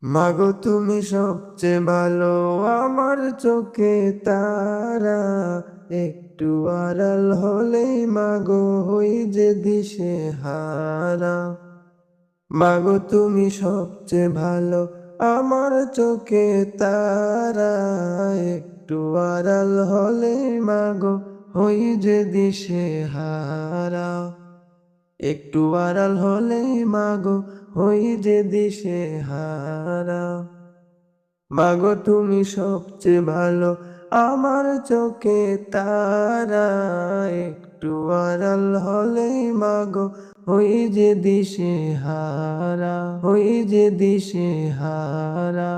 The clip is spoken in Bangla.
মাগো তুমি সবচেয়ে ভালো, আমার চোখে তারা। একটু আড়াল হলেই মাগো হই যে দিশে হারা। মাগো তুমি সবচেয়ে ভালো, আমার চোখে তারা। একটু আড়াল হলেই মাগো হই যে দিশে হারা। একটু আড়াল হলেই মাগো হই যে দিশে হারা। মাগো তুমি সবচেয়ে ভালো, আমার চোখে তারা। একটু আড়াল হলেই মাগো হই যে দিশে হারা, হই যে দিশে হারা।